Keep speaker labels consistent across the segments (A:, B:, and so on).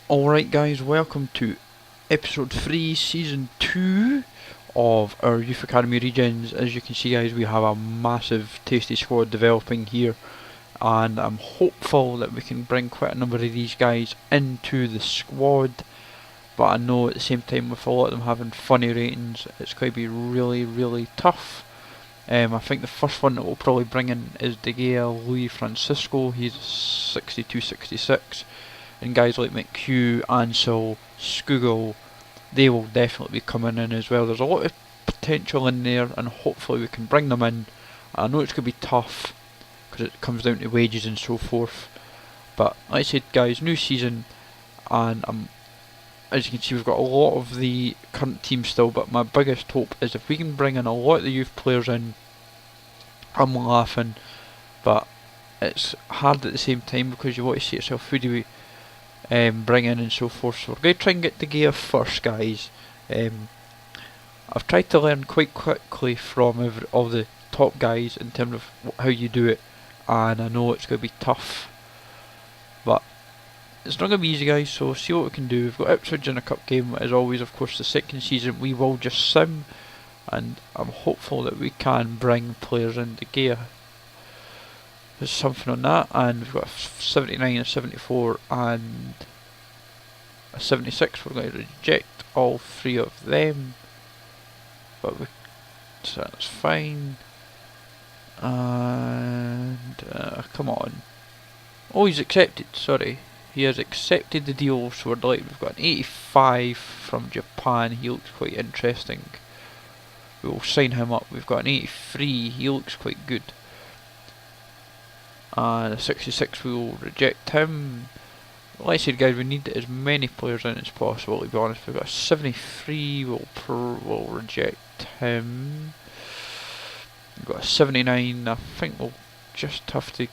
A: Alright guys, welcome to episode 3, season 2 of our Youth Academy Regens. As you can see guys, we have a massive tasty squad developing here, and I'm hopeful that we can bring quite a number of these guys into the squad, but I know at the same time with a lot of them having funny ratings, it's going to be really tough. I think the first one that we'll probably bring in is De Gea Louis Francisco. He's 62-66. And guys like McHugh, Ansel, Skugel, they will definitely be coming in as well. There's a lot of potential in there, and hopefully we can bring them in. I know it's going to be tough because it comes down to wages and so forth, but like I said guys, new season, and as you can see we've got a lot of the current team still, but my biggest hope is if we can bring in a lot of the youth players in. I'm laughing, but it's hard at the same time because you want to see yourself, who do we bring in and so forth. So we're going to try and get the gear first guys. I've tried to learn quite quickly from all the top guys in terms of how you do it, and I know it's going to be tough, but it's not going to be easy guys, so see what we can do. We've got Ipswich in a cup game as always. Of course the second season we will just sim, and I'm hopeful that we can bring players into gear. There's something on that, and we've got a 79, a 74 and a 76. We're going to reject all three of them, but so that's fine. And come on, oh, he's accepted, sorry, he has accepted the deal, so we're delighted. We've got an 85 from Japan, he looks quite interesting, we will sign him up. We've got an 83, he looks quite good, and a 66 we will reject him. Like I said guys, we need as many players in as possible, to be honest. We've got a 73, we'll reject him. We've got a 79, I think we'll just have to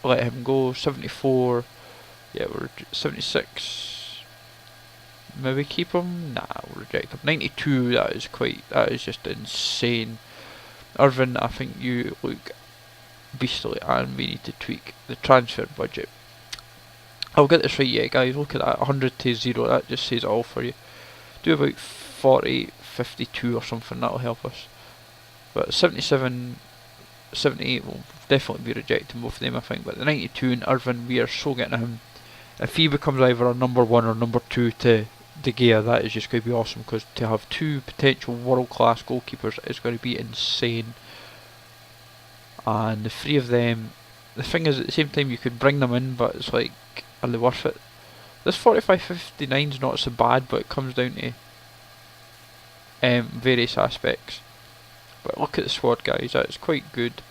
A: let him go. 74, yeah, we're 76, maybe keep him, nah, we'll reject him. 92, that is just insane. Irvin, I think you look beastly, and we need to tweak the transfer budget. I'll get this right, yeah guys, look at that, 100 to 0, that just says it all for you. Do about 40, 52 or something, that'll help us. But 77, 78 will definitely be rejecting both of them I think, but the 92 and Irvin, we are so getting him. If he becomes either a number 1 or number 2 to De Gea, that is just going to be awesome, because to have two potential world class goalkeepers is going to be insane. And the three of them, the thing is at the same time you could bring them in, but it's like, are they worth it? This 45-59 is not so bad, but it comes down to various aspects. But look at the squad guys, that is quite good.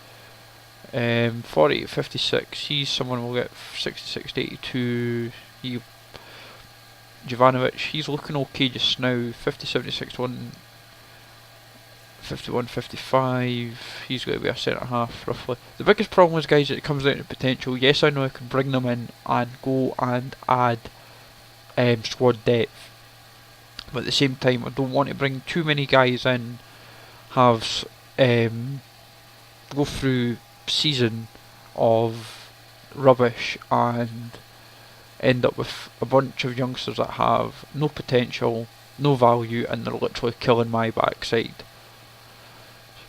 A: 48-56, he's someone we'll get. 66-82, Jovanovic, he's looking okay just now. 50-76, 51-55, he's going to be a centre half roughly. The biggest problem is guys that it comes down to potential. Yes, I know I could bring them in and go and add squad depth, but at the same time I don't want to bring too many guys in, have go through season of rubbish and end up with a bunch of youngsters that have no potential, no value, and they're literally killing my backside.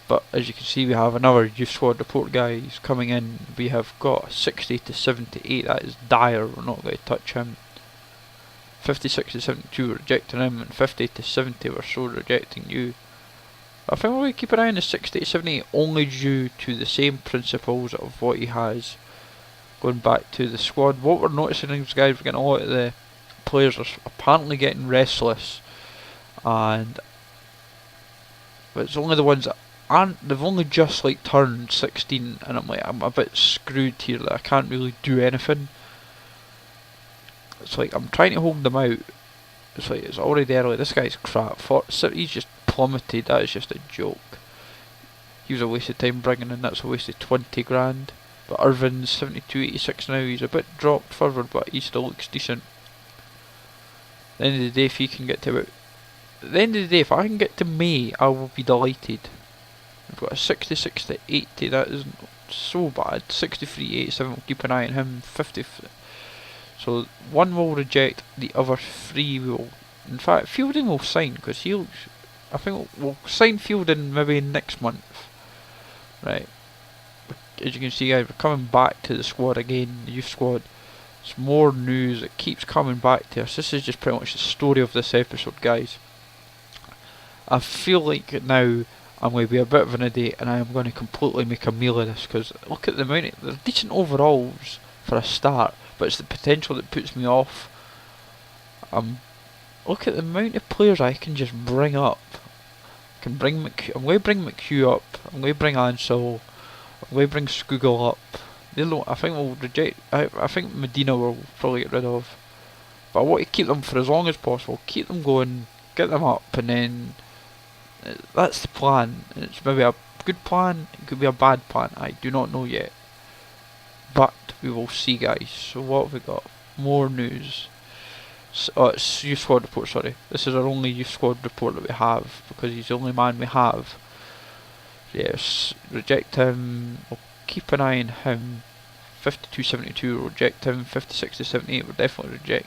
A: But as you can see, we have another youth squad report guys coming in. We have got 60-78, that is dire, we're not going to touch him. 56-72, we're rejecting him, and 50-70, we're so rejecting you. I think we're going to keep an eye on the 60-70 only due to the same principles of what he has. Going back to the squad, what we're noticing is guys, we're getting a lot of the players are apparently getting restless, and but it's only the ones that aren't, they've only just like turned 16, and I'm a bit screwed here that I can't really do anything. It's like I'm trying to hold them out. It's like it's already early. This guy's crap. He's just plummeted. That is just a joke. He was a waste of time bringing in. That's a waste of 20 grand. But Irvin's 72-86 now. He's a bit dropped forward, but he still looks decent. At the end of the day, if he can get to about at the end of the day, if I can get to May, I will be delighted. We've got a 66 to 80, that isn't so bad. 63, 87, we'll keep an eye on him. 50. So one will reject, the other 3 will. In fact, Fielding will sign, because he'll. I think we'll sign Fielding maybe next month. Right. As you can see, guys, we're coming back to the squad again, the youth squad. It's more news, it keeps coming back to us. This is just pretty much the story of this episode, guys. I feel like now I'm going to be a bit of an idiot and I am going to completely make a meal of this, because look at the amount of, they're decent overalls for a start, but it's the potential that puts me off. Look at the amount of players I can just bring up. I'm going to bring McHugh up, I'm going to bring Ansel, I'm going to bring Skugel up. I think we'll reject. I think Medina will probably get rid of, but I want to keep them for as long as possible. Keep them going, get them up, and then that's the plan. It's maybe a good plan. It could be a bad plan. I do not know yet, but we will see, guys. So what have we got? More news. It's youth squad report. Sorry, this is our only youth squad report that we have because he's the only man we have. Yes, reject him. We'll keep an eye on him. 52-72 we'll reject him. 56-78 we'll definitely reject.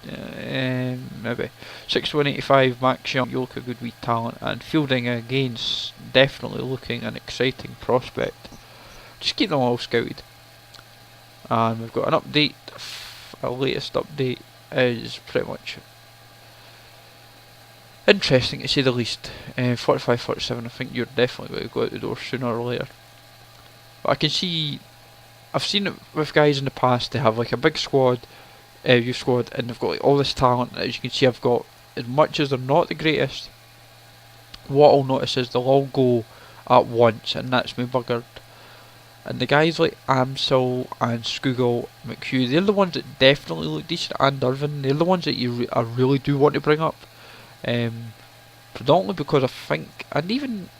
A: Maybe 61-85 Max Young, you look a good wee talent, and Fielding again definitely looking an exciting prospect. Just keep them all scouted. And we've got an update. Our latest update is pretty much interesting to say the least. 45-47, I think you're definitely going to go out the door sooner or later. But I can see, I've seen it with guys in the past, they have like a big squad, youth squad, and they've got like all this talent. As you can see, I've got, as much as they're not the greatest, what I'll notice is they'll all go at once, and that's me buggered. And the guys like Amsel and Skugel, McHugh, they're the ones that definitely look decent, and Irvin, they're the ones that I really do want to bring up. Predominantly because I think, and even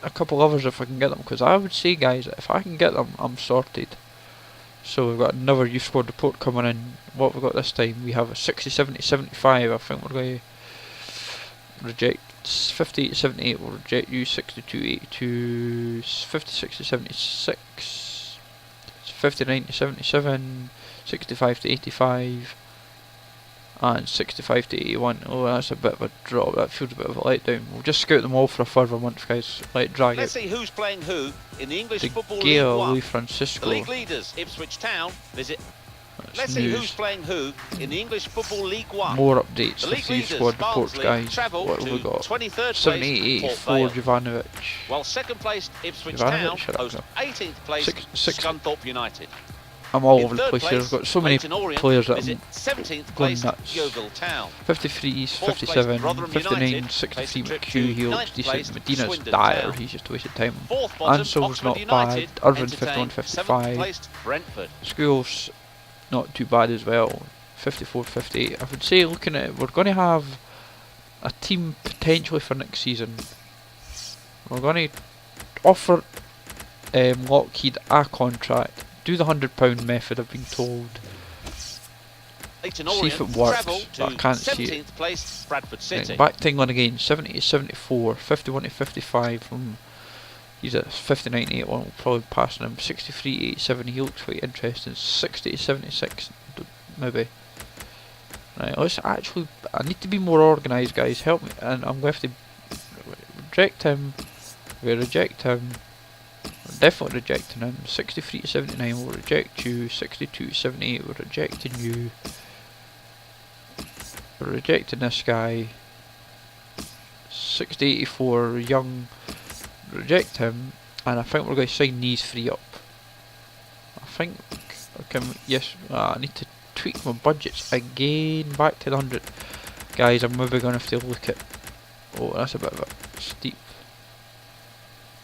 A: a couple others if I can get them, because I would say, guys, if I can get them, I'm sorted. So we've got another youth squad report coming in. What have we got this time? We have a 60-70-75. I think we're going to reject 58-78. We'll reject you. 62-82, 56-76, 59-77, 65-85. And 65-81. Oh, that's a bit of a drop. That feels a bit of a letdown. We'll just scout them all for a further month, guys. Let it drag.
B: Let's see who's playing who in the English Football League
A: Gale,
B: 1.
A: Francisco.
B: The league leaders, Ipswich Town, visit.
A: Let's
B: see who's playing who in the English Football League 1.
A: More updates.
B: The
A: The
B: league
A: three
B: leaders,
A: squad reports, guys. What have we got?
B: 23rd
A: 78-84 Jovanovic.
B: While second placed Ipswich
A: Jovanovic,
B: Town host 18th place Scunthorpe United.
A: I'm all over the place here. I've got so many players that I'm
B: 17th
A: going
B: place
A: nuts.
B: Yeovil Town.
A: 53, 57, 59, 63 McHugh, he looks decent. Medina's dire, he's just a waste of time. Ansel's not bad. Irvin 51, 55. School's not too bad as well. 54, 58. I would say, looking at it, we're going to have a team potentially for next season. We're going to offer Lockheed a contract. Do the £100 method, I've been told. See if it works, but I can't see it.
B: Place, Bradford City.
A: Back to England again, 70-74, 51-55 from, he's at 59-81, we'll probably pass him. 63-87, he looks quite interesting. 60-76, maybe. Right, let's actually, I need to be more organised, guys, help me, and I'm going to have to reject him, we'll reject him. We're definitely rejecting him. 63-79 we'll reject you. 62-78 we're rejecting you. We're rejecting this guy. 60-84 Young, reject him. And I think we're going to sign these 3 up. I think I can, yes, I need to tweak my budgets again back to the 100. Guys, I'm maybe going to have to look at, oh, that's a bit of a steep.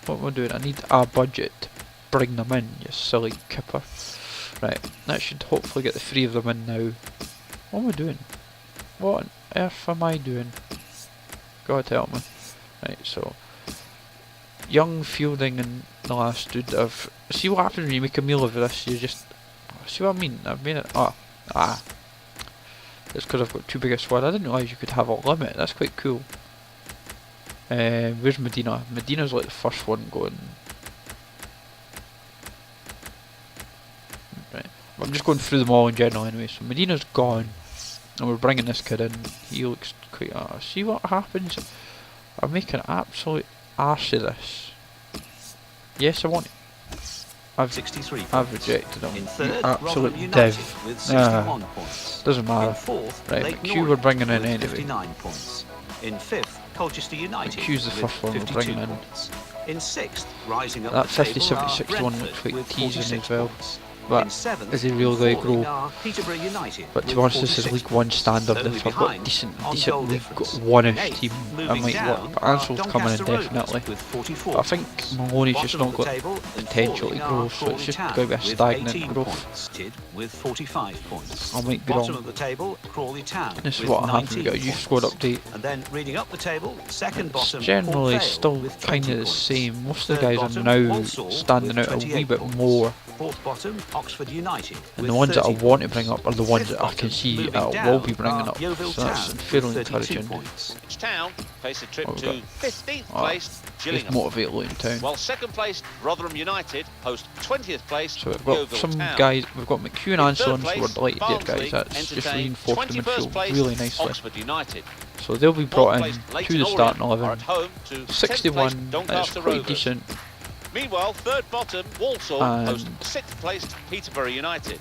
A: What am I doing? I need a budget to bring them in, you silly kipper. Right, that should hopefully get the 3 of them in now. What am I doing? What on earth am I doing? God help me. Right, so Young, Fielding and the last dude of, see what happens when you make a meal of this, you just, see what I mean? I've made it, it's because I've got too big a squad. I didn't realise you could have a limit. That's quite cool. Where's Medina? Medina's like the first one going. Right. I'm just going through them all in general anyway. So Medina's gone. And we're bringing this kid in. He looks quite... see what happens? I make an absolute arse of this. Yes, I want it. I've rejected him. You absolute div. Doesn't matter. Right, McHugh we're bringing in anyway. McHugh's the first one we're bringing in. That 50-70-61 looks like teasing as well. But is he really going to grow? But to be honest, this is League One standard. If I've got decent League One-ish team, I might work. But Ansel's coming in definitely. But I think Maloney's just not got potential to grow, so it's just going to be a stagnant growth. I might be wrong. This is what happens. We got a youth squad update. It's generally still kind of the same. Most of the guys are now standing out a wee bit more. And the ones that I want to bring up are the ones that I can see I will be bringing up, so that's fairly encouraging.
B: Town face a trip to 15th placed Gillingham.
A: Motivate Luton Town.
B: While second placed Rotherham United host 20th place.
A: So we've got some guys, we've got McHugh and Ansel, so we're delighted there guys, that's just reinforced the midfield really nicely. So they'll be brought in to the starting 11. 61, that's quite decent.
B: Meanwhile, third bottom, Walsall host 6th placed Peterborough United.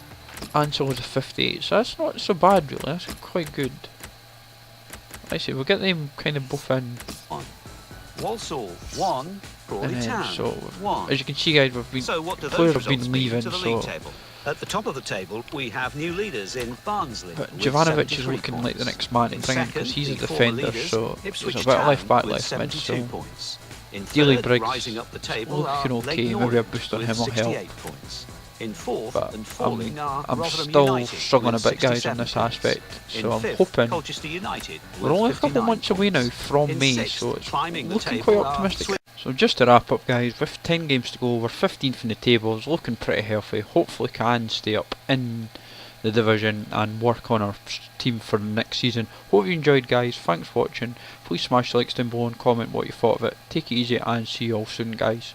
A: Ansel is a 58, so that's not so bad really, that's quite good. I see, we'll get them kind of both in.
C: Walsall 1, Crawley Town
A: so
C: 1.
A: as you can see guys, we've been players have been leaving, so
C: at the top of the table we have new leaders in Barnsley.
A: But Jovanovic is looking like the next man to bring in because he's a defender, so there's a bit of left back, left mid, so Daily Briggs looking okay, maybe a boost on him will help. But I'm still struggling a bit guys on this aspect, so I'm hoping, we're only a couple months away now from May, so it's looking quite optimistic. So just to wrap up guys, with 10 games to go, we're 15th in the table, it's looking pretty healthy, hopefully can stay up in the division and work on our team for the next season. Hope you enjoyed guys, thanks for watching, please smash the likes down below and comment what you thought of it, take it easy and see you all soon guys.